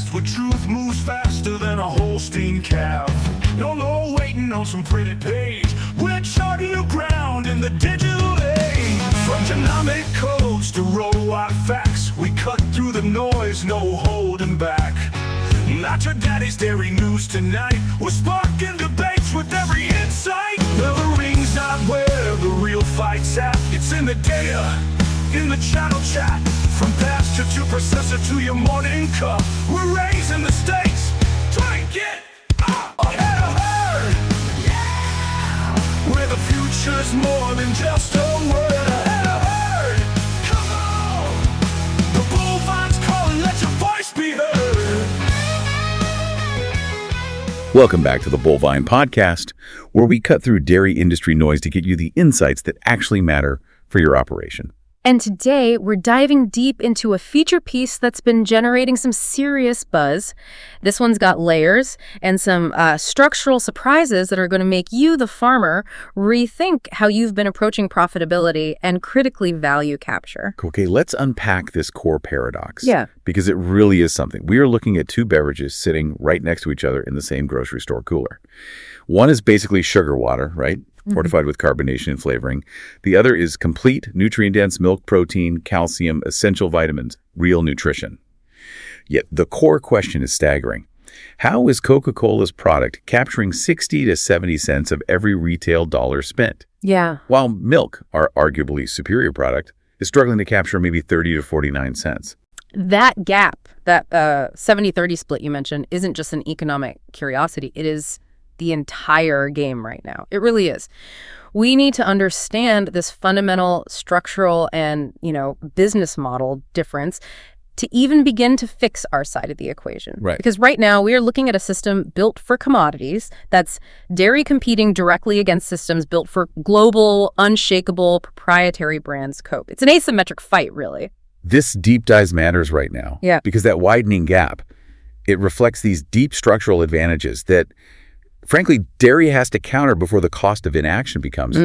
fast, where truth moves faster than a Holstein calf. No waiting on some pretty page. We're charting new ground in the digital age. From genomic codes to roll-out facts, we cut through the noise, no holding back. Not your daddy's dairy news tonight. We're sparking debates with every insight. The ring's not where the real fight's at. It's in the data, in the channel chat. From pasture to processor to your morning cup, we're raising the stakes. Try and get ahead of herd. Yeah! Where the future's more than just a word. Ahead of herd. Come on! The bullvine's calling, let your voice be heard. Welcome back to the Bullvine Podcast, where we cut through dairy industry noise to get you the insights that actually matter for your operation. And today, we're diving deep into a feature piece that's been generating some serious buzz. This one's got layers and some structural surprises that are going to make you, the farmer, rethink how you've been approaching profitability and critically value capture. Okay, let's unpack this core paradox. Yeah. Because it really is something. We are looking at two beverages sitting right next to each other in the same grocery store cooler. One is basically sugar water, right? Fortified with carbonation and flavoring. The other is complete, nutrient-dense milk protein, calcium, essential vitamins, real nutrition. Yet the core question is staggering. How is Coca-Cola's product capturing 60 to 70 cents of every retail dollar spent? Yeah. While milk, our arguably superior product, is struggling to capture maybe 30 to 49 cents. That gap, that 70-30 split you mentioned, isn't just an economic curiosity. It is the entire game right now. It really is. We need to understand this fundamental structural and, business model difference to even begin to fix our side of the equation. Right. Because right now we are looking at a system built for commodities. That's dairy competing directly against systems built for global, unshakable, proprietary brands cope. It's an asymmetric fight, really. This deep dive matters right now. Yeah. Because that widening gap, it reflects these deep structural advantages that, frankly, dairy has to counter before the cost of inaction becomes,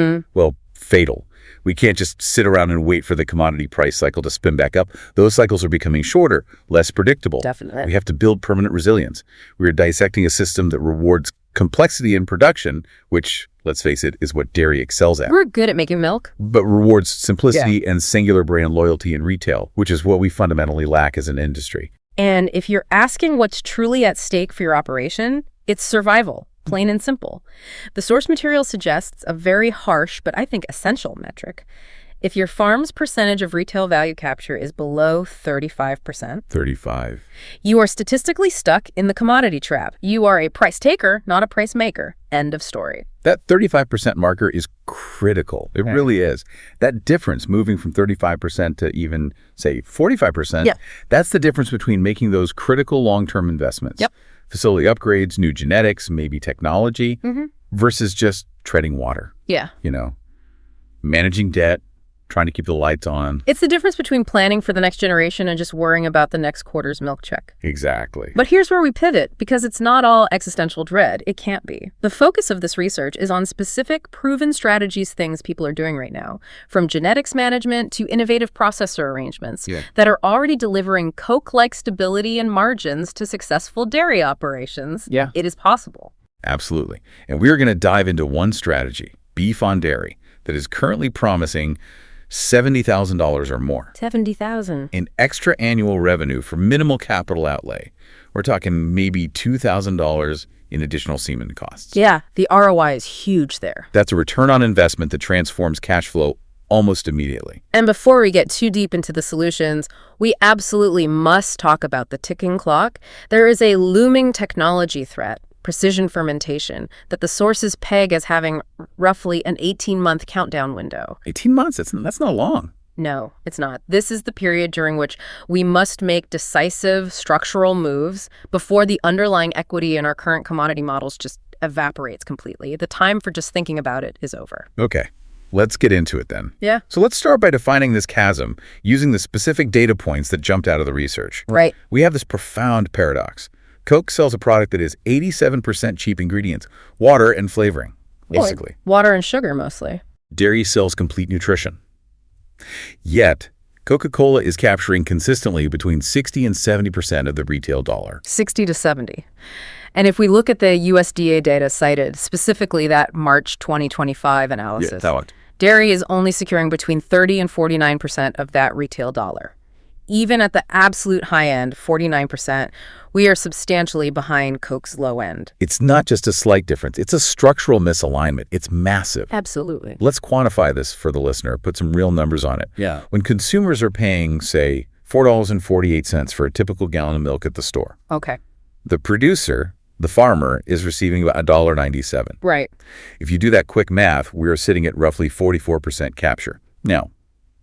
fatal. We can't just sit around and wait for the commodity price cycle to spin back up. Those cycles are becoming shorter, less predictable. Definitely. We have to build permanent resilience. We are dissecting a system that rewards complexity in production, which, let's face it, is what dairy excels at. We're good at making milk. But rewards simplicity and singular brand loyalty in retail, which is what we fundamentally lack as an industry. And if you're asking what's truly at stake for your operation, it's survival. Plain and simple. The source material suggests a very harsh, but I think essential metric. If your farm's percentage of retail value capture is below 35%, 35. You are statistically stuck in the commodity trap. You are a price taker, not a price maker. End of story. That 35% marker is critical. It really is. That difference, moving from 35% to even, say, 45%, that's the difference between making those critical long-term investments. Yep. Facility upgrades, new genetics, maybe technology, versus just treading water. Yeah. Managing debt, trying to keep the lights on. It's the difference between planning for the next generation and just worrying about the next quarter's milk check. Exactly. But here's where we pivot, because it's not all existential dread. It can't be. The focus of this research is on specific proven strategies, things people are doing right now, from genetics management to innovative processor arrangements that are already delivering Coke-like stability and margins to successful dairy operations. Yeah. It is possible. Absolutely. And we're going to dive into one strategy, beef on dairy, that is currently promising $70,000 or more. $70,000. In extra annual revenue for minimal capital outlay. We're talking maybe $2,000 in additional semen costs. Yeah, the ROI is huge there. That's a return on investment that transforms cash flow almost immediately. And before we get too deep into the solutions, we absolutely must talk about the ticking clock. There is a looming technology threat, precision fermentation, that the sources peg as having roughly an 18-month countdown window. 18 months? That's not long. No, it's not. This is the period during which we must make decisive structural moves before the underlying equity in our current commodity models just evaporates completely. The time for just thinking about it is over. Okay, let's get into it then. Yeah. So let's start by defining this chasm using the specific data points that jumped out of the research. Right. We have this profound paradox. Coke sells a product that is 87% cheap ingredients, water and flavoring, basically. Water and sugar, mostly. Dairy sells complete nutrition. Yet, Coca-Cola is capturing consistently between 60 and 70% of the retail dollar. 60 to 70. And if we look at the USDA data cited, specifically that March 2025 analysis, dairy is only securing between 30 and 49% of that retail dollar. Even at the absolute high end, 49%, we are substantially behind Coke's low end. It's not just a slight difference. It's a structural misalignment. It's massive. Absolutely. Let's quantify this for the listener, put some real numbers on it. Yeah. When consumers are paying, say, $4.48 for a typical gallon of milk at the store, Okay. the producer, the farmer, is receiving about $1.97. Right. If you do that quick math, we're sitting at roughly 44% capture. Now,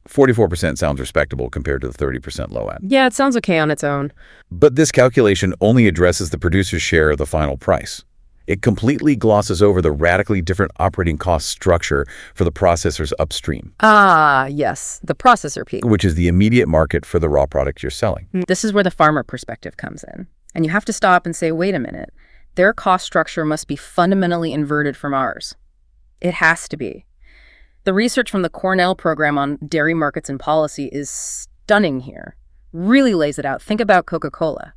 44% sounds respectable compared to the 30% low end. Yeah, it sounds okay on its own. But this calculation only addresses the producer's share of the final price. It completely glosses over the radically different operating cost structure for the processors upstream. Ah, yes, the processor piece. Which is the immediate market for the raw product you're selling. This is where the farmer perspective comes in. And you have to stop and say, wait a minute, their cost structure must be fundamentally inverted from ours. It has to be. The research from the Cornell program on dairy markets and policy is stunning here. Really lays it out. Think about Coca-Cola.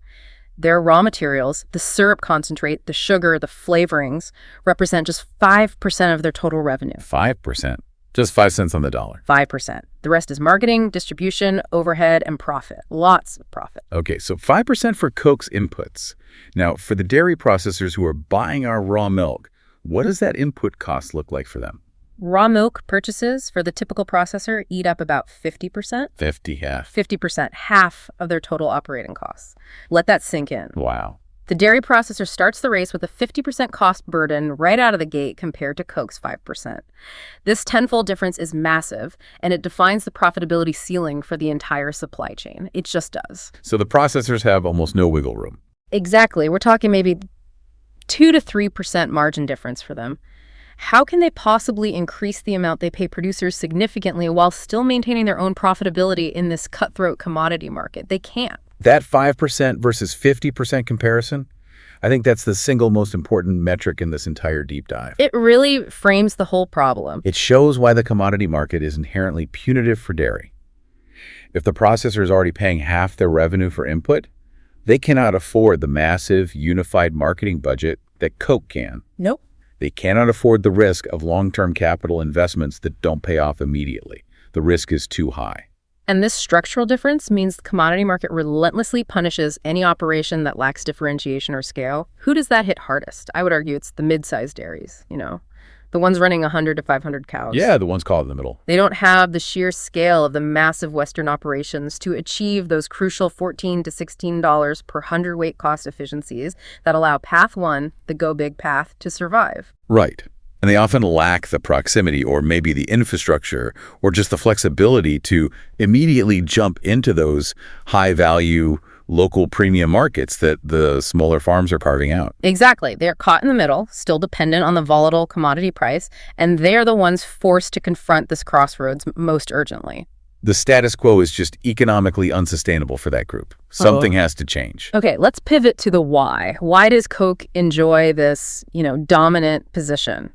Their raw materials, the syrup concentrate, the sugar, the flavorings, represent just 5% of their total revenue. 5%. Just 5 cents on the dollar. 5%. The rest is marketing, distribution, overhead, and profit. Lots of profit. Okay, so 5% for Coke's inputs. Now, for the dairy processors who are buying our raw milk, what does that input cost look like for them? Raw milk purchases for the typical processor eat up about 50%. 50%, half of their total operating costs. Let that sink in. Wow. The dairy processor starts the race with a 50% cost burden right out of the gate compared to Coke's 5%. This tenfold difference is massive, and it defines the profitability ceiling for the entire supply chain. It just does. So the processors have almost no wiggle room. Exactly. We're talking maybe 2 to 3% margin difference for them. How can they possibly increase the amount they pay producers significantly while still maintaining their own profitability in this cutthroat commodity market? They can't. That 5% versus 50% comparison, I think that's the single most important metric in this entire deep dive. It really frames the whole problem. It shows why the commodity market is inherently punitive for dairy. If the processor is already paying half their revenue for input, they cannot afford the massive unified marketing budget that Coke can. Nope. They cannot afford the risk of long-term capital investments that don't pay off immediately. The risk is too high. And this structural difference means the commodity market relentlessly punishes any operation that lacks differentiation or scale. Who does that hit hardest? I would argue it's the mid-sized dairies, the ones running 100 to 500 cows. Yeah, the ones caught in the middle. They don't have the sheer scale of the massive Western operations to achieve those crucial $14 to $16 per hundredweight cost efficiencies that allow Path 1, the go big path, to survive. Right. And they often lack the proximity or maybe the infrastructure or just the flexibility to immediately jump into those high-value local premium markets that the smaller farms are carving out. Exactly. They're caught in the middle, still dependent on the volatile commodity price, and they're the ones forced to confront this crossroads most urgently. The status quo is just economically unsustainable for that group. Something has to change. Okay, let's pivot to the why. Why does Coke enjoy this, dominant position?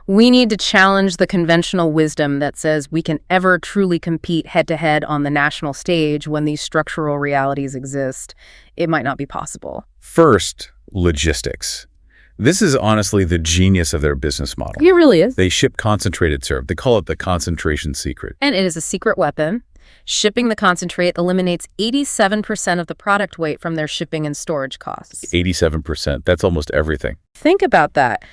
We need to challenge the conventional wisdom that says we can ever truly compete head-to-head on the national stage when these structural realities exist. It might not be possible. First, logistics. This is honestly the genius of their business model. It really is. They ship concentrated syrup. They call it the concentration secret. And it is a secret weapon. Shipping the concentrate eliminates 87% of the product weight from their shipping and storage costs. 87%. That's almost everything. Think about that.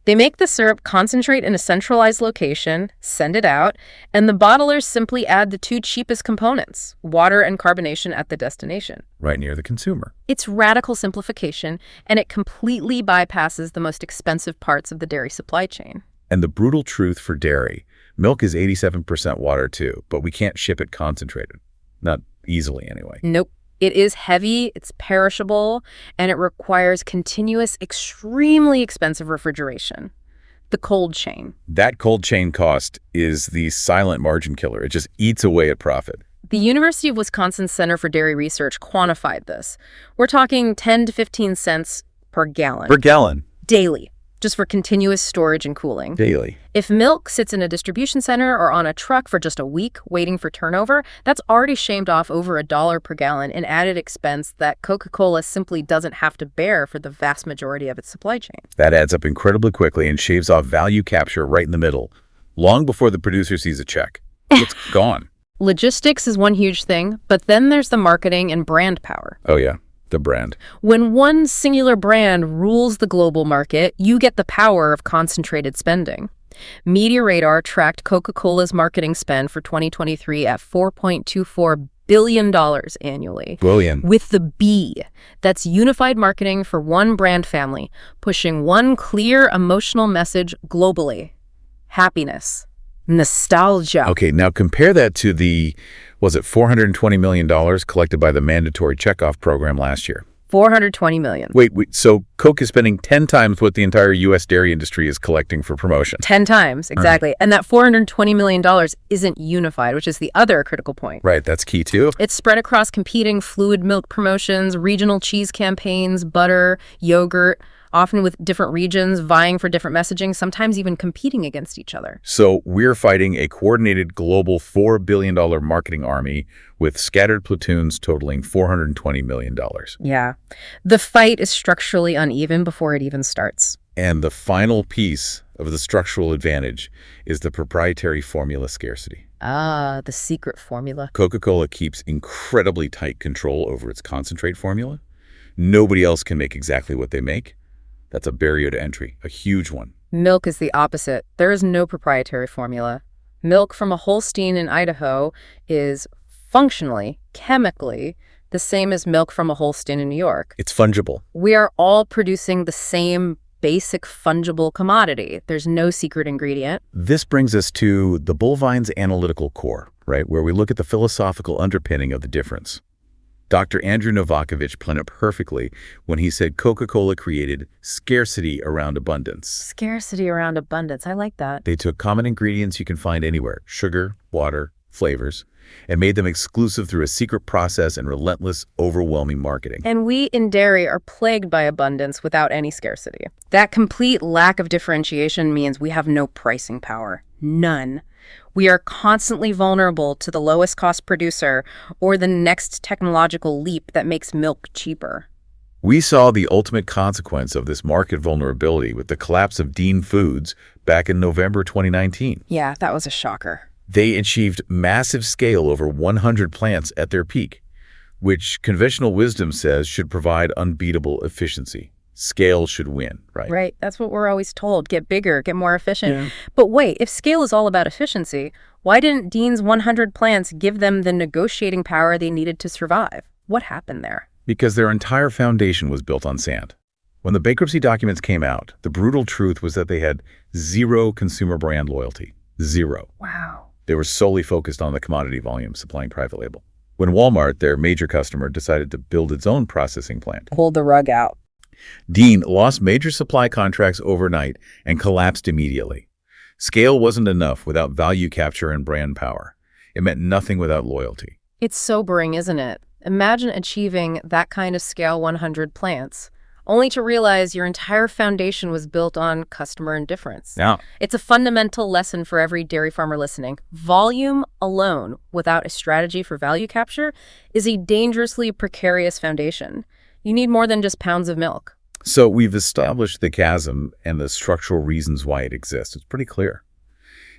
They make the syrup concentrate in a centralized location, send it out, and the bottlers simply add the two cheapest components, water and carbonation, at the destination. Right near the consumer. It's radical simplification, and it completely bypasses the most expensive parts of the dairy supply chain. And the brutal truth for dairy, milk is 87% water too, but we can't ship it concentrated. Not easily anyway. Nope. It is heavy, it's perishable, and it requires continuous, extremely expensive refrigeration. The cold chain. That cold chain cost is the silent margin killer. It just eats away at profit. The University of Wisconsin Center for Dairy Research quantified this. We're talking 10 to 15 cents per gallon. Per gallon. Daily. just for continuous storage and cooling. Daily. If milk sits in a distribution center or on a truck for just a week waiting for turnover, that's already shaved off over $1 per gallon in added expense that Coca-Cola simply doesn't have to bear for the vast majority of its supply chain. That adds up incredibly quickly and shaves off value capture right in the middle, long before the producer sees a check. It's gone. Logistics is one huge thing, but then there's the marketing and brand power. Oh, yeah. The brand. When one singular brand rules the global market, you get the power of concentrated spending. Media Radar tracked Coca-Cola's marketing spend for 2023 at $4.24 billion annually. Billion. With the B. That's unified marketing for one brand family, pushing one clear emotional message globally. Happiness. Nostalgia. Okay, now compare that to the, was it $420 million collected by the mandatory checkoff program last year? $420 million. Wait, so Coke is spending 10 times what the entire U.S. dairy industry is collecting for promotion. 10 times, exactly. And that $420 million isn't unified, which is the other critical point. Right, that's key too. It's spread across competing fluid milk promotions, regional cheese campaigns, butter, yogurt, often with different regions vying for different messaging, sometimes even competing against each other. So we're fighting a coordinated global $4 billion marketing army with scattered platoons totaling $420 million. Yeah. The fight is structurally uneven before it even starts. And the final piece of the structural advantage is the proprietary formula scarcity. Ah, the secret formula. Coca-Cola keeps incredibly tight control over its concentrate formula. Nobody else can make exactly what they make. That's a barrier to entry, a huge one. Milk is the opposite. There is no proprietary formula. Milk from a Holstein in Idaho is functionally, chemically, the same as milk from a Holstein in New York. It's fungible. We are all producing the same basic fungible commodity. There's no secret ingredient. This brings us to the Bullvine's analytical core, right, where we look at the philosophical underpinning of the difference. Dr. Andrew Novakovich put it perfectly when he said Coca-Cola created scarcity around abundance. Scarcity around abundance. I like that. They took common ingredients you can find anywhere, sugar, water, flavors, and made them exclusive through a secret process and relentless, overwhelming marketing. And we in dairy are plagued by abundance without any scarcity. That complete lack of differentiation means we have no pricing power. None. We are constantly vulnerable to the lowest cost producer or the next technological leap that makes milk cheaper. We saw the ultimate consequence of this market vulnerability with the collapse of Dean Foods back in November 2019. Yeah, that was a shocker. They achieved massive scale over 100 plants at their peak, which conventional wisdom says should provide unbeatable efficiency. Scale should win, right? Right. That's what we're always told. Get bigger, get more efficient. Yeah. But wait, if scale is all about efficiency, why didn't Dean's 100 plants give them the negotiating power they needed to survive? What happened there? Because their entire foundation was built on sand. When the bankruptcy documents came out, the brutal truth was that they had zero consumer brand loyalty. Zero. Wow. They were solely focused on the commodity volume, supplying private label. When Walmart, their major customer, decided to build its own processing plant, Pulled the rug out. Dean lost major supply contracts overnight and collapsed immediately. Scale wasn't enough without value capture and brand power. It meant nothing without loyalty. It's sobering, isn't it? Imagine achieving that kind of scale 100 plants, only to realize your entire foundation was built on customer indifference. Now, It's a fundamental lesson for every dairy farmer listening. Volume alone, without a strategy for value capture, is a dangerously precarious foundation. You need more than just pounds of milk. so we've established the chasm and the structural reasons why it exists. It's pretty clear.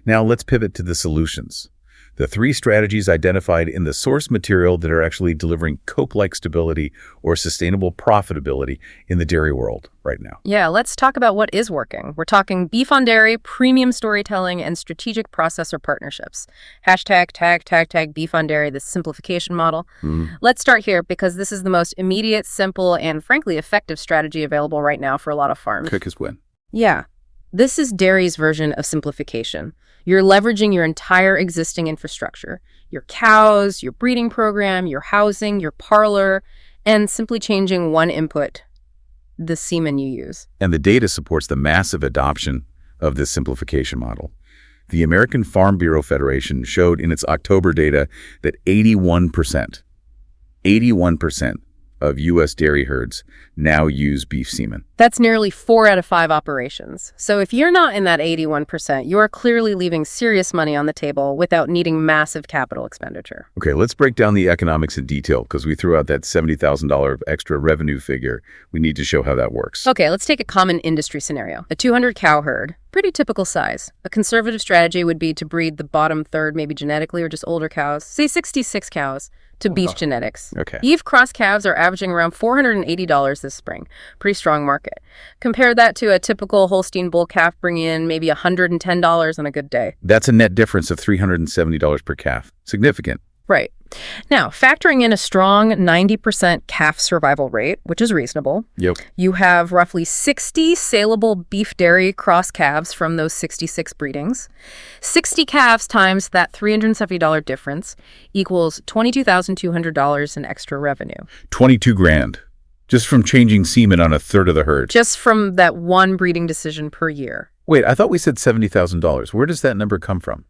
Now let's pivot to the solutions. The 3 strategies identified in the source material that are actually delivering Coke-like stability or sustainable profitability in the dairy world right now. Yeah, let's talk about what is working. We're talking beef on dairy, premium storytelling, and strategic processor partnerships. #tag beef on dairy, the simplification model. Let's start here because this is the most immediate, simple, and frankly effective strategy available right now for a lot of farms. Quickest win. Yeah. This is dairy's version of simplification. You're leveraging your entire existing infrastructure, your cows, your breeding program, your housing, your parlor, and simply changing one input, the semen you use. And the data supports the massive adoption of this simplification model. The American Farm Bureau Federation showed in its October data that 81% of U.S. dairy herds now use beef semen. That's nearly 4 out of 5 operations. So if you're not in that 81%, you are clearly leaving serious money on the table without needing massive capital expenditure. Okay, let's break down the economics in detail because we threw out that $70,000 extra revenue figure. We need to show how that works. Okay, let's take a common industry scenario. A 200-cow herd, pretty typical size. A conservative strategy would be to breed the bottom third, maybe genetically, or just older cows, say 66 cows, to beef genetics. Okay. Beef cross calves are averaging around $480 this spring. Pretty strong market. Compare that to a typical Holstein bull calf bringing in maybe $110 on a good day. That's a net difference of $370 per calf. Significant. Right. Now, factoring in a strong 90% calf survival rate, which is reasonable, Yep. you have roughly 60 saleable beef dairy cross calves from those 66 breedings. 60 calves times that $370 difference equals $22,200 in extra revenue. 22 grand. Just from changing semen on a third of the herd. Just from that one breeding decision per year. Wait, I thought we said $70,000. Where does that number come from?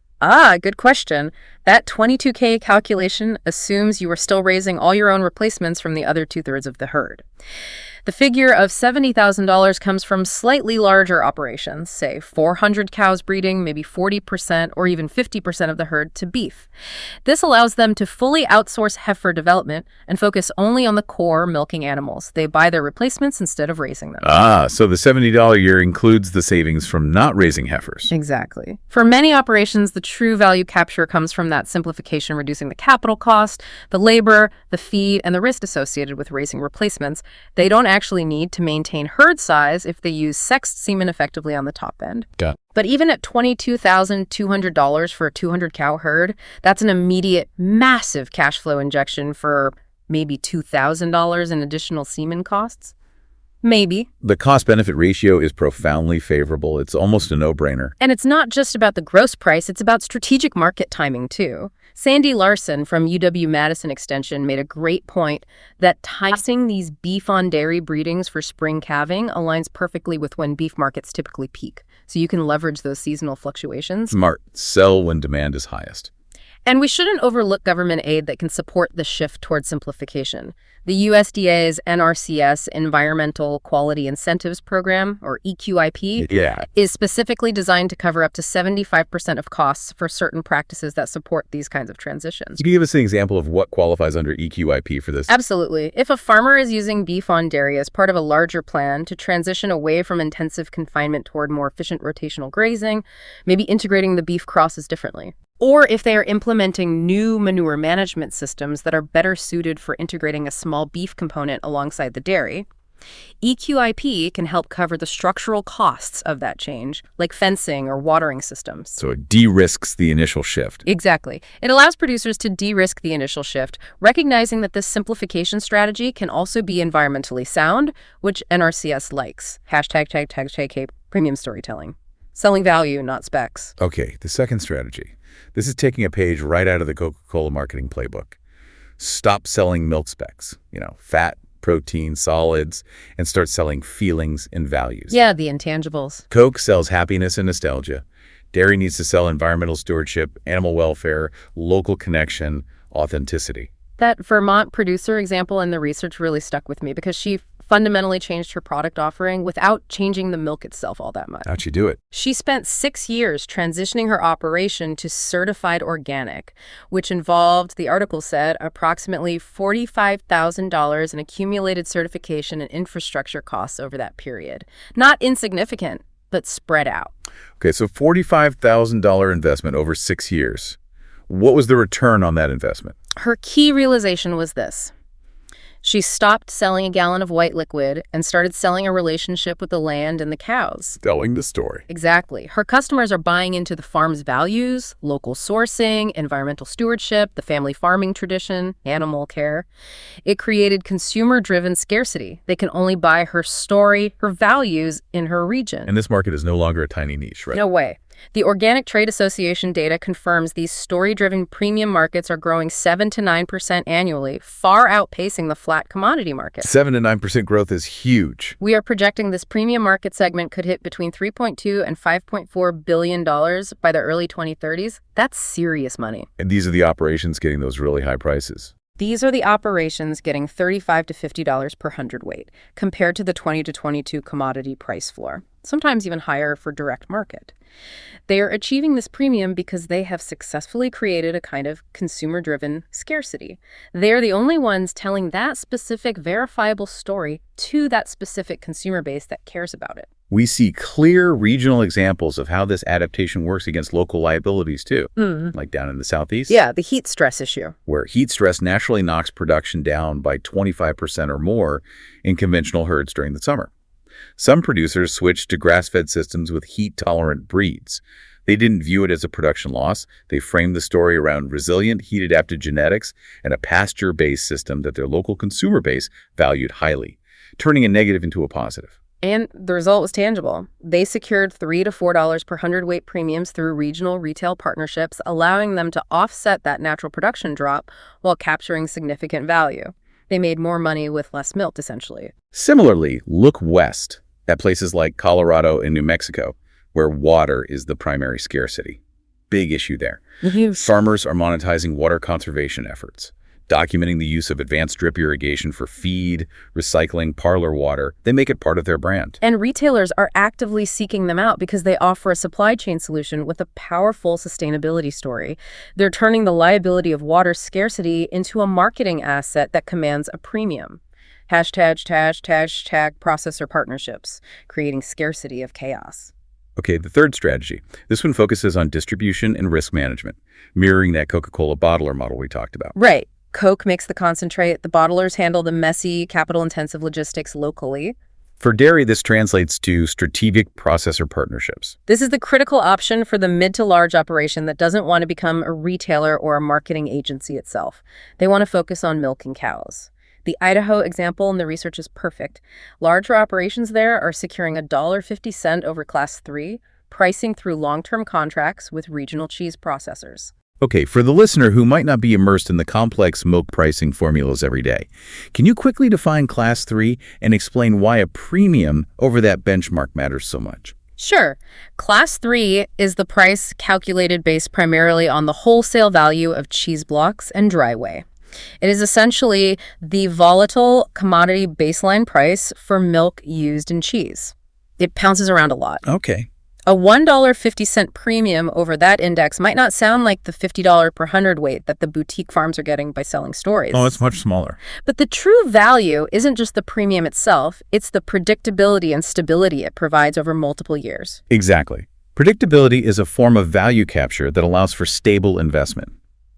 Good question. That 22K calculation assumes you are still raising all your own replacements from the other 2/3 of the herd. The figure of $70,000 comes from slightly larger operations, say 400 cows breeding, maybe 40% or even 50% of the herd to beef. This allows them to fully outsource heifer development and focus only on the core milking animals. They buy their replacements instead of raising them. So the $70 year includes the savings from not raising heifers. Exactly. For many operations, the true value capture comes from that simplification, reducing the capital cost, the labor, the feed, and the risk associated with raising replacements. They don't actually need to maintain herd size if they use sexed semen effectively on the top end. Got it. But even at $22,200 for a 200-cow herd, that's an immediate, massive cash flow injection for maybe $2,000 in additional semen costs. Maybe. The cost-benefit ratio is profoundly favorable. It's almost a no-brainer. And it's not just about the gross price, it's about strategic market timing, too. Sandy Larson from UW-Madison Extension made a great point that timing these beef-on-dairy breedings for spring calving aligns perfectly with when beef markets typically peak. So you can leverage those seasonal fluctuations. Smart. Sell when demand is highest. And we shouldn't overlook government aid that can support the shift towards simplification. The USDA's NRCS Environmental Quality Incentives Program, or EQIP, is specifically designed to cover up to 75% of costs for certain practices that support these kinds of transitions. Can you give us an example of what qualifies under EQIP for this? Absolutely. If a farmer is using beef on dairy as part of a larger plan to transition away from intensive confinement toward more efficient rotational grazing, maybe integrating the beef crosses differently. Or if they are implementing new manure management systems that are better suited for integrating a small beef component alongside the dairy, EQIP can help cover the structural costs of that change, like fencing or watering systems. So it de-risks the initial shift. Exactly. It allows producers to de-risk the initial shift, recognizing that this simplification strategy can also be environmentally sound, which NRCS likes. ### premium storytelling. Selling value, not specs. Okay, the second strategy. This is taking a page right out of the Coca-Cola marketing playbook. Stop selling milk specs, fat, protein, solids, and start selling feelings and values. Yeah, the intangibles. Coke sells happiness and nostalgia. Dairy needs to sell environmental stewardship, animal welfare, local connection, authenticity. That Vermont producer example in the research really stuck with me because she fundamentally changed her product offering without changing the milk itself all that much. How'd she do it? She spent 6 years transitioning her operation to certified organic, which involved, the article said, approximately $45,000 in accumulated certification and infrastructure costs over that period. Not insignificant, but spread out. Okay, so $45,000 investment over 6 years. What was the return on that investment? Her key realization was this. She stopped selling a gallon of white liquid and started selling a relationship with the land and the cows. Telling the story. Exactly. Her customers are buying into the farm's values, local sourcing, environmental stewardship, the family farming tradition, animal care. It created consumer-driven scarcity. They can only buy her story, her values in her region. And this market is no longer a tiny niche, right? No way. The Organic Trade Association data confirms these story-driven premium markets are growing 7 to 9% annually, far outpacing the flat commodity market. 7 to 9% growth is huge. We are projecting this premium market segment could hit between $3.2 and $5.4 billion by the early 2030s. That's serious money. And these are the operations getting those really high prices. These are the operations getting $35 to $50 per hundredweight, compared to the $20 to $22 commodity price floor, sometimes even higher for direct market. They are achieving this premium because they have successfully created a kind of consumer-driven scarcity. They are the only ones telling that specific verifiable story to that specific consumer base that cares about it. We see clear regional examples of how this adaptation works against local liabilities, too, like down in the Southeast. Yeah, the heat stress issue. Where heat stress naturally knocks production down by 25% or more in conventional herds during the summer. Some producers switched to grass-fed systems with heat-tolerant breeds. They didn't view it as a production loss. They framed the story around resilient, heat-adapted genetics and a pasture-based system that their local consumer base valued highly, turning a negative into a positive. And the result was tangible. They secured $3 to $4 per hundredweight premiums through regional retail partnerships, allowing them to offset that natural production drop while capturing significant value. They made more money with less milk, essentially. Similarly, look west at places like Colorado and New Mexico, where water is the primary scarcity. Big issue there. Farmers are monetizing water conservation efforts, documenting the use of advanced drip irrigation for feed, recycling, parlor water. They make it part of their brand. And retailers are actively seeking them out because they offer a supply chain solution with a powerful sustainability story. They're turning the liability of water scarcity into a marketing asset that commands a premium. Hashtag processor partnerships, creating scarcity of chaos. Okay, the third strategy. This one focuses on distribution and risk management, mirroring that Coca-Cola bottler model we talked about. Right. Coke makes the concentrate. The bottlers handle the messy, capital-intensive logistics locally. For dairy, this translates to strategic processor partnerships. This is the critical option for the mid to large operation that doesn't want to become a retailer or a marketing agency itself. They want to focus on milking cows. The Idaho example in the research is perfect. Larger operations there are securing $1.50 over Class 3, pricing through long-term contracts with regional cheese processors. Okay, for the listener who might not be immersed in the complex milk pricing formulas every day, can you quickly define Class 3 and explain why a premium over that benchmark matters so much? Sure. Class 3 is the price calculated based primarily on the wholesale value of cheese blocks and dry whey. It is essentially the volatile commodity baseline price for milk used in cheese. It bounces around a lot. Okay. A $1.50 premium over that index might not sound like the $50 per hundredweight that the boutique farms are getting by selling stories. Oh, it's much smaller. But the true value isn't just the premium itself, it's the predictability and stability it provides over multiple years. Exactly. Predictability is a form of value capture that allows for stable investment.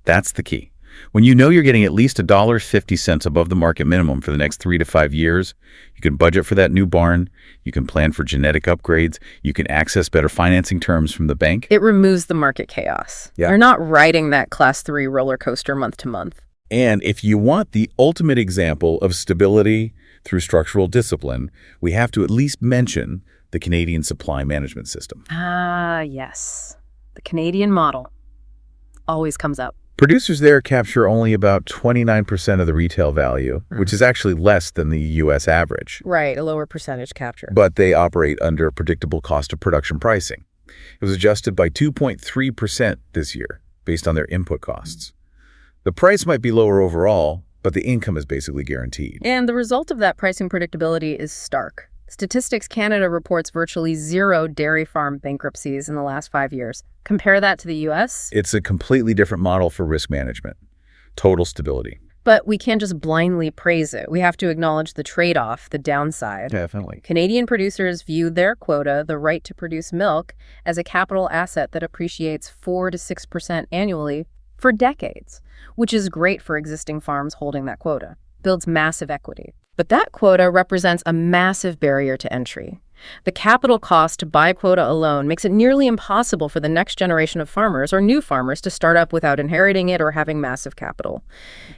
That's the key. When you know you're getting at least $1.50 above the market minimum for the next 3 to 5 years, you can budget for that new barn, you can plan for genetic upgrades, you can access better financing terms from the bank. It removes the market chaos. Yeah. You're not riding that Class 3 roller coaster month to month. And if you want the ultimate example of stability through structural discipline, we have to at least mention the Canadian supply management system. Ah, yes. The Canadian model always comes up. Producers there capture only about 29% of the retail value, which is actually less than the U.S. average. Right, a lower percentage capture. But they operate under predictable cost of production pricing. It was adjusted by 2.3% this year, based on their input costs. The price might be lower overall, but the income is basically guaranteed. And the result of that pricing predictability is stark. Statistics Canada reports virtually 0 dairy farm bankruptcies in the last 5 years. Compare that to the U.S. It's a completely different model for risk management. Total stability. But we can't just blindly praise it. We have to acknowledge the trade-off, the downside. Definitely. Canadian producers view their quota, the right to produce milk, as a capital asset that appreciates 4 to 6% annually for decades, which is great for existing farms holding that quota. Builds massive equity. But that quota represents a massive barrier to entry. The capital cost to buy quota alone makes it nearly impossible for the next generation of farmers or new farmers to start up without inheriting it or having massive capital.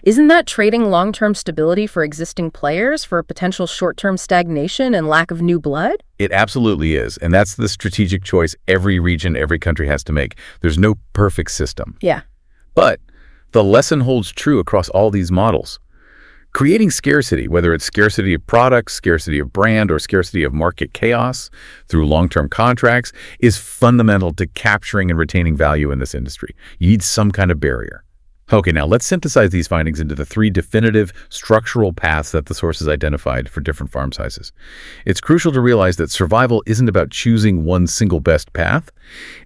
Isn't that trading long-term stability for existing players for potential short-term stagnation and lack of new blood? It absolutely is. And that's the strategic choice every region, every country has to make. There's no perfect system. Yeah. But the lesson holds true across all these models. Creating scarcity, whether it's scarcity of products, scarcity of brand, or scarcity of market chaos through long-term contracts, is fundamental to capturing and retaining value in this industry. You need some kind of barrier. Okay, now let's synthesize these findings into the 3 definitive structural paths that the sources identified for different farm sizes. It's crucial to realize that survival isn't about choosing one single best path.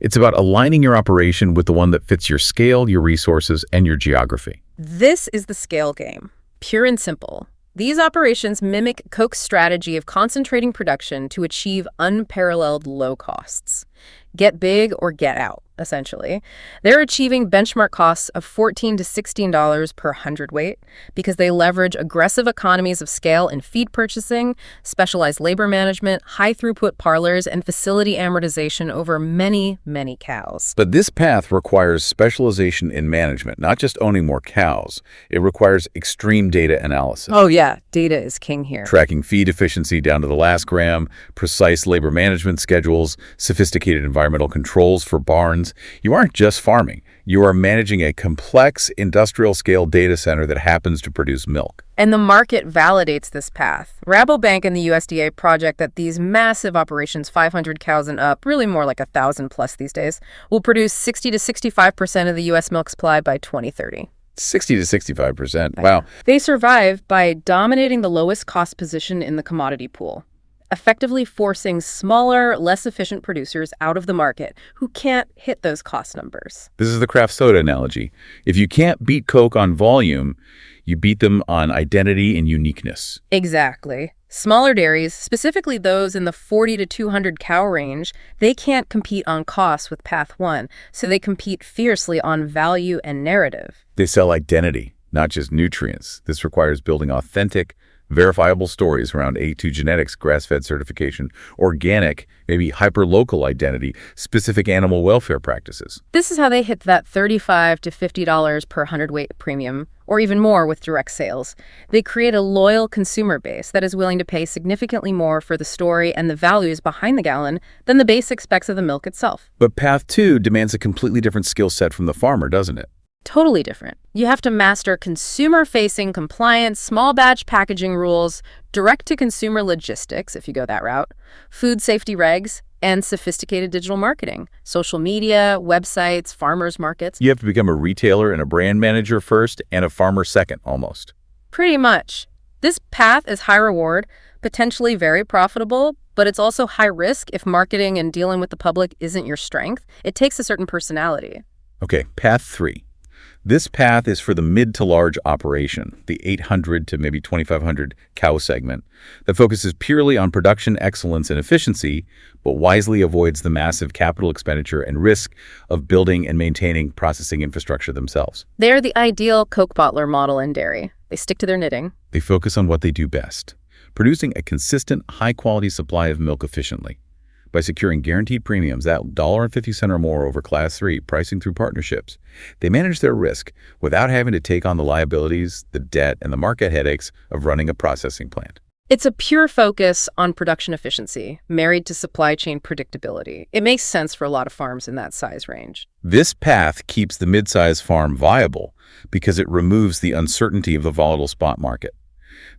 It's about aligning your operation with the one that fits your scale, your resources, and your geography. This is the scale game, pure and simple. These operations mimic Coke's strategy of concentrating production to achieve unparalleled low costs. Get big or get out, essentially. They're achieving benchmark costs of $14 to $16 per hundredweight because they leverage aggressive economies of scale in feed purchasing, specialized labor management, high-throughput parlors, and facility amortization over many, many cows. But this path requires specialization in management, not just owning more cows. It requires extreme data analysis. Oh yeah, data is king here. Tracking feed efficiency down to the last gram, precise labor management schedules, sophisticated environmental controls for barns. You aren't just farming. You are managing a complex industrial-scale data center that happens to produce milk. And the market validates this path. Rabobank and the USDA project that these massive operations, 500 cows and up, really more like 1,000 plus these days, will produce 60 to 65% of the U.S. milk supply by 2030. 60 to 65%. Wow. They survive by dominating the lowest cost position in the commodity pool, effectively forcing smaller, less efficient producers out of the market who can't hit those cost numbers. This is the craft soda analogy. If you can't beat Coke on volume, you beat them on identity and uniqueness. Exactly. Smaller dairies, specifically those in the 40 to 200 cow range, they can't compete on cost with Path 1, so they compete fiercely on value and narrative. They sell identity, not just nutrients. This requires building authentic, verifiable stories around A2 genetics, grass-fed certification, organic, maybe hyper-local identity, specific animal welfare practices. This is how they hit that $35 to $50 per hundredweight premium, or even more with direct sales. They create a loyal consumer base that is willing to pay significantly more for the story and the values behind the gallon than the basic specs of the milk itself. But Path 2 demands a completely different skill set from the farmer, doesn't it? Totally different. You have to master consumer-facing compliance, small batch packaging rules, direct-to-consumer logistics, if you go that route, food safety regs, and sophisticated digital marketing, social media, websites, farmers markets. You have to become a retailer and a brand manager first and a farmer second, almost. Pretty much. This path is high reward, potentially very profitable, but it's also high risk if marketing and dealing with the public isn't your strength. It takes a certain personality. Okay, Path 3. This path is for the mid to large operation, the 800 to maybe 2,500 cow segment, that focuses purely on production excellence and efficiency, but wisely avoids the massive capital expenditure and risk of building and maintaining processing infrastructure themselves. They're the ideal Coke bottler model in dairy. They stick to their knitting. They focus on what they do best, producing a consistent, high-quality supply of milk efficiently. By securing guaranteed premiums, that $1.50 or more over Class 3 pricing through partnerships, they manage their risk without having to take on the liabilities, the debt, and the market headaches of running a processing plant. It's a pure focus on production efficiency, married to supply chain predictability. It makes sense for a lot of farms in that size range. This path keeps the mid-size farm viable because it removes the uncertainty of the volatile spot market.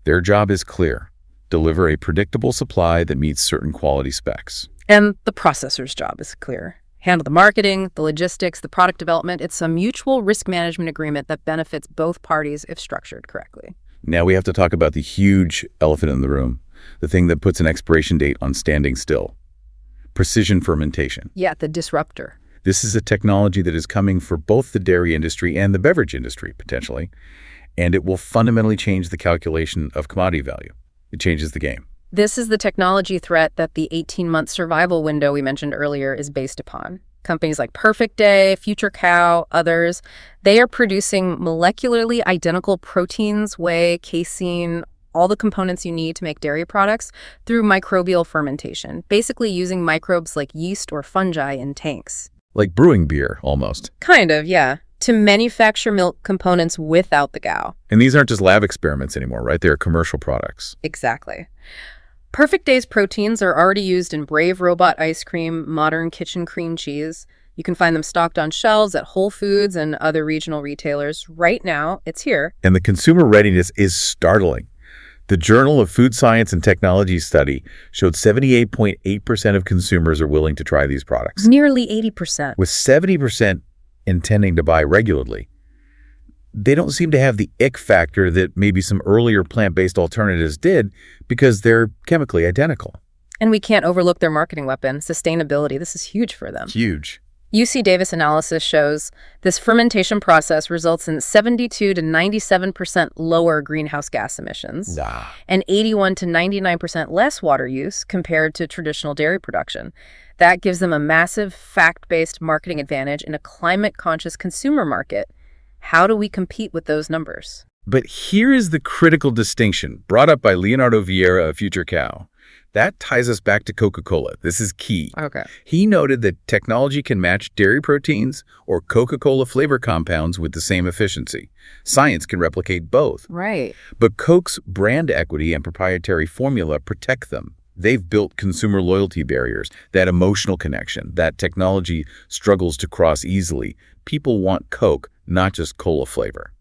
Their job is clear: deliver a predictable supply that meets certain quality specs. And the processor's job is clear. Handle the marketing, the logistics, the product development. It's a mutual risk management agreement that benefits both parties if structured correctly. Now we have to talk about the huge elephant in the room, the thing that puts an expiration date on standing still. Precision fermentation. Yeah, the disruptor. This is a technology that is coming for both the dairy industry and the beverage industry, potentially, and it will fundamentally change the calculation of commodity value. It changes the game. This is the technology threat that the 18-month survival window we mentioned earlier is based upon. Companies like Perfect Day, Future Cow, others, they are producing molecularly identical proteins, whey, casein, all the components you need to make dairy products through microbial fermentation, basically using microbes like yeast or fungi in tanks. Like brewing beer, almost. Kind of, yeah. To manufacture milk components without the cow. And these aren't just lab experiments anymore, right? They're commercial products. Exactly. Perfect Day's proteins are already used in Brave Robot ice cream, modern kitchen cream cheese. You can find them stocked on shelves at Whole Foods and other regional retailers. Right now, it's here. And the consumer readiness is startling. The Journal of Food Science and Technology study showed 78.8% of consumers are willing to try these products. Nearly 80%. With 70% intending to buy regularly. they don't seem to have the ick factor that maybe some earlier plant-based alternatives did because they're chemically identical. And we can't overlook their marketing weapon, sustainability. This is huge for them. Huge. UC Davis analysis shows this fermentation process results in 72 to 97% lower greenhouse gas emissions and 81 to 99% less water use compared to traditional dairy production. That gives them a massive fact-based marketing advantage in a climate-conscious consumer market. How do we compete with those numbers? But here is the critical distinction brought up by Leonardo Vieira of Future Cow. That ties us back to Coca-Cola. This is key. Okay. He noted that technology can match dairy proteins or Coca-Cola flavor compounds with the same efficiency. Science can replicate both. Right. But Coke's brand equity and proprietary formula protect them. They've built consumer loyalty barriers, that emotional connection, that technology struggles to cross easily. People want Coke, not just cola flavor.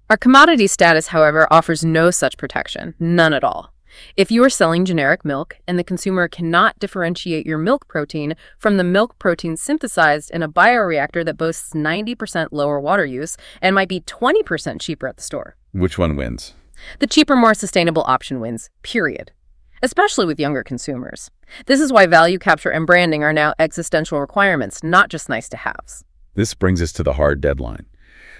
Our commodity status, however, offers no such protection, none at all. If you are selling generic milk and the consumer cannot differentiate your milk protein from the milk protein synthesized in a bioreactor that boasts 90% lower water use and might be 20% cheaper at the store. Which one wins? The cheaper, more sustainable option wins, period. Especially with younger consumers. This is why value capture and branding are now existential requirements, not just nice-to-haves. This brings us to the hard deadline.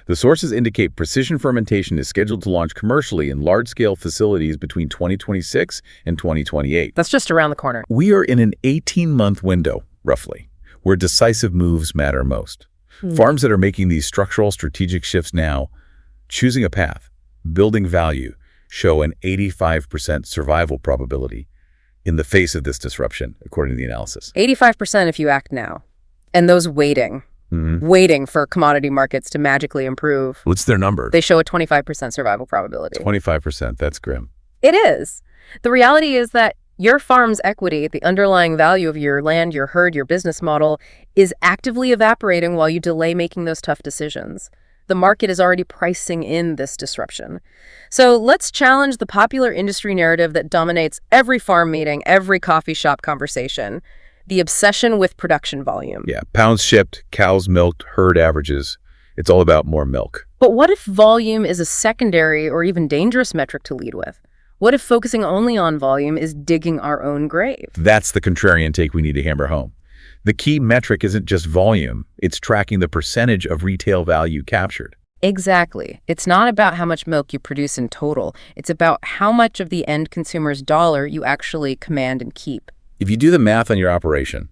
The sources indicate precision fermentation is scheduled to launch commercially in large-scale facilities between 2026 and 2028. That's just around the corner. We are in an 18-month window, roughly, where decisive moves matter most. Farms that are making these structural strategic shifts now, choosing a path, building value, show an 85% survival probability in the face of this disruption, according to the analysis. 85% if you act now. And those waiting for commodity markets to magically improve. What's their number? They show a 25% survival probability. 25%, that's grim. It is. The reality is that your farm's equity, the underlying value of your land, your herd, your business model, is actively evaporating while you delay making those tough decisions. The market is already pricing in this disruption. So let's challenge the popular industry narrative that dominates every farm meeting, every coffee shop conversation. The obsession with production volume. Yeah, pounds shipped, cows milked, herd averages. It's all about more milk. But what if volume is a secondary or even dangerous metric to lead with? What if focusing only on volume is digging our own grave? That's the contrarian take we need to hammer home. The key metric isn't just volume, it's tracking the percentage of retail value captured. Exactly. It's not about how much milk you produce in total. It's about how much of the end consumer's dollar you actually command and keep. If you do the math on your operation,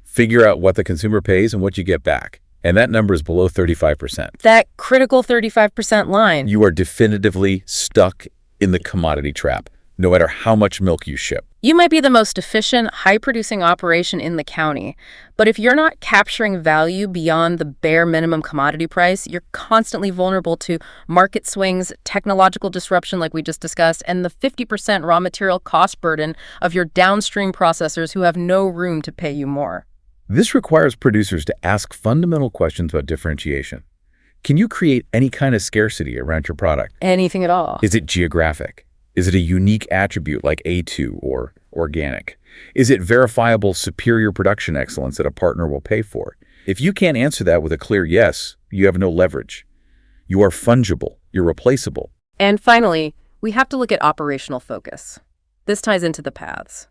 figure out what the consumer pays and what you get back, and that number is below 35%. That critical 35% line. You are definitively stuck in the commodity trap, no matter how much milk you ship. You might be the most efficient, high-producing operation in the county, but if you're not capturing value beyond the bare minimum commodity price, you're constantly vulnerable to market swings, technological disruption like we just discussed, and the 50% raw material cost burden of your downstream processors who have no room to pay you more. This requires producers to ask fundamental questions about differentiation. Can you create any kind of scarcity around your product? Anything at all. Is it geographic? Is it a unique attribute like A2 or organic? Is it verifiable superior production excellence that a partner will pay for? If you can't answer that with a clear yes, you have no leverage. You are fungible. You're replaceable. And finally, we have to look at operational focus. This ties into the paths.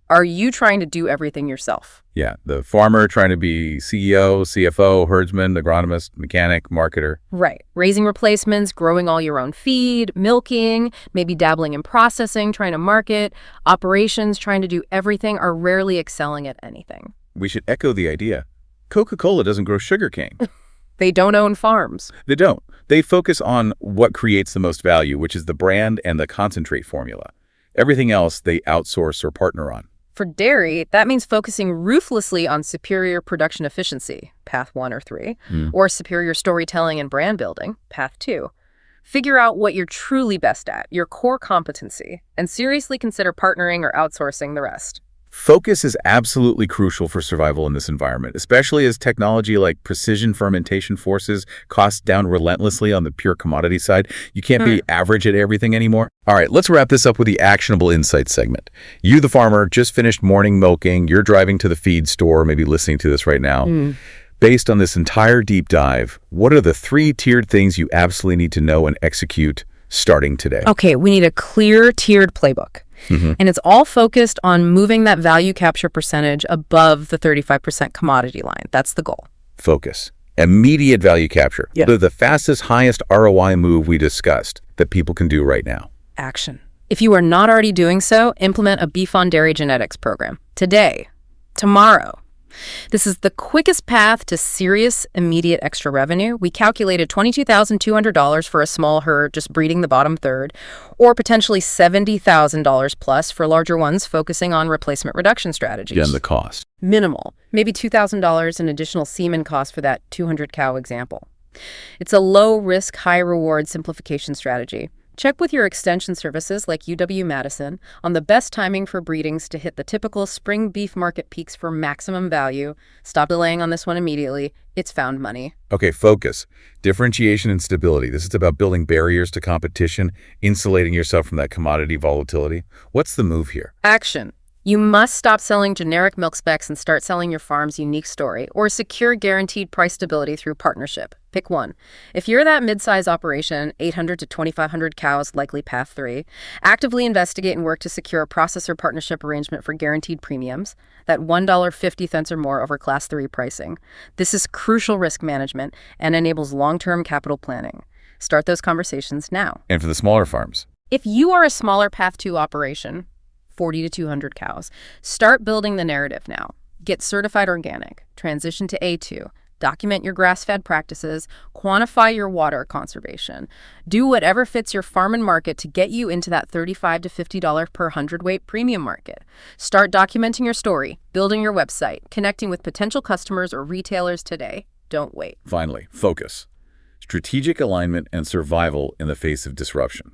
Are you trying to do everything yourself? Yeah, the farmer trying to be CEO, CFO, herdsman, agronomist, mechanic, marketer. Right. Raising replacements, growing all your own feed, milking, maybe dabbling in processing, trying to market. Operations trying to do everything are rarely excelling at anything. We should echo the idea. Coca-Cola doesn't grow sugarcane. They don't own farms. They don't. They focus on what creates the most value, which is the brand and the concentrate formula. Everything else they outsource or partner on. For dairy, that means focusing ruthlessly on superior production efficiency, path 1 or 3, or superior storytelling and brand building, path 2. Figure out what you're truly best at, your core competency, and seriously consider partnering or outsourcing the rest. Focus is absolutely crucial for survival in this environment, especially as technology like precision fermentation forces costs down relentlessly on the pure commodity side. You can't be average at everything anymore. All right, let's wrap this up with the actionable insights segment. You, the farmer, just finished morning milking. You're driving to the feed store, maybe listening to this right now. Based on this entire deep dive, what are the 3 tiered things you absolutely need to know and execute starting today? Okay, we need a clear tiered playbook. And it's all focused on moving that value capture percentage above the 35% commodity line. That's the goal. Focus. Immediate value capture. Yeah. The fastest, highest ROI move we discussed that people can do right now. Action. If you are not already doing so, implement a beef on dairy genetics program. Today. Tomorrow. This is the quickest path to serious, immediate extra revenue. We calculated $22,200 for a small herd just breeding the bottom third, or potentially $70,000 plus for larger ones focusing on replacement reduction strategies. And the cost. Minimal. Maybe $2,000 in additional semen cost for that 200-cow example. It's a low-risk, high-reward simplification strategy. Check with your extension services like UW-Madison on the best timing for breedings to hit the typical spring beef market peaks for maximum value. Stop delaying on this one immediately. It's found money. Okay, focus. Differentiation and stability. This is about building barriers to competition, insulating yourself from that commodity volatility. What's the move here? Action. You must stop selling generic milk specs and start selling your farm's unique story, or secure guaranteed price stability through partnership. Pick one. If you're that mid-size operation, 800 to 2,500 cows, likely path 3, actively investigate and work to secure a processor partnership arrangement for guaranteed premiums, that $1.50 or more over class 3 pricing. This is crucial risk management and enables long-term capital planning. Start those conversations now. And for the smaller farms? If you are a smaller path 2 operation, 40 to 200 cows. Start building the narrative now. Get certified organic. Transition to A2. Document your grass-fed practices. Quantify your water conservation. Do whatever fits your farm and market to get you into that $35 to $50 per hundredweight premium market. Start documenting your story, building your website, connecting with potential customers or retailers today. Don't wait. Finally, focus. Strategic alignment and survival in the face of disruption.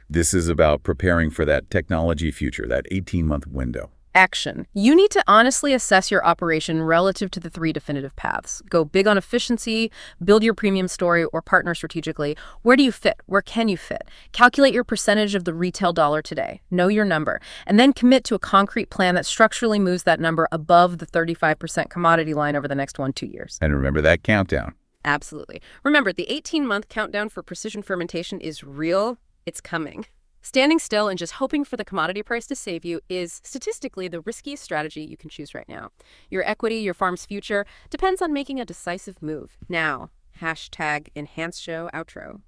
This is about preparing for that technology future, that 18-month window. Action. You need to honestly assess your operation relative to the 3 definitive paths. Go big on efficiency, build your premium story, or partner strategically. Where do you fit? Where can you fit? Calculate your percentage of the retail dollar today. Know your number. And then commit to a concrete plan that structurally moves that number above the 35% commodity line over the next 1-2 years. And remember that countdown. Absolutely. Remember, the 18-month countdown for precision fermentation is real. It's coming. Standing still and just hoping for the commodity price to save you is statistically the riskiest strategy you can choose right now. Your equity, your farm's future, depends on making a decisive move. Now, #EnhancedShow outro.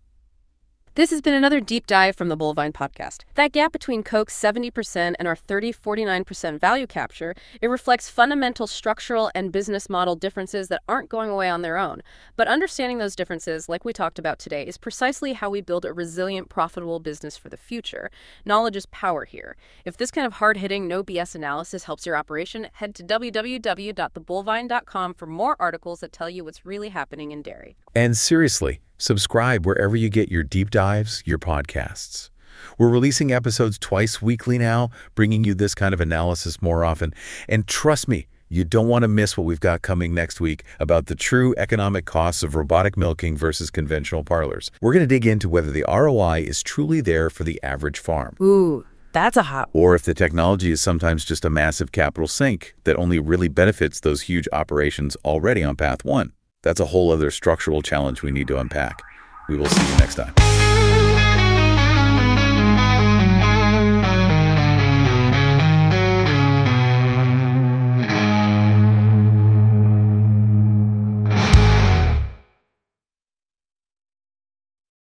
This has been another deep dive from the Bullvine podcast. That gap between Coke's 70% and our 30-49% value capture, it reflects fundamental structural and business model differences that aren't going away on their own. But understanding those differences, like we talked about today, is precisely how we build a resilient, profitable business for the future. Knowledge is power here. If this kind of hard-hitting, no BS analysis helps your operation, head to www.thebullvine.com for more articles that tell you what's really happening in dairy. And seriously, subscribe wherever you get your deep dives, your podcasts. We're releasing episodes twice weekly now, bringing you this kind of analysis more often. And trust me, you don't want to miss what we've got coming next week about the true economic costs of robotic milking versus conventional parlors. We're going to dig into whether the ROI is truly there for the average farm. Ooh, that's a hot one. Or if the technology is sometimes just a massive capital sink that only really benefits those huge operations already on path 1. That's a whole other structural challenge we need to unpack. We will see you next time.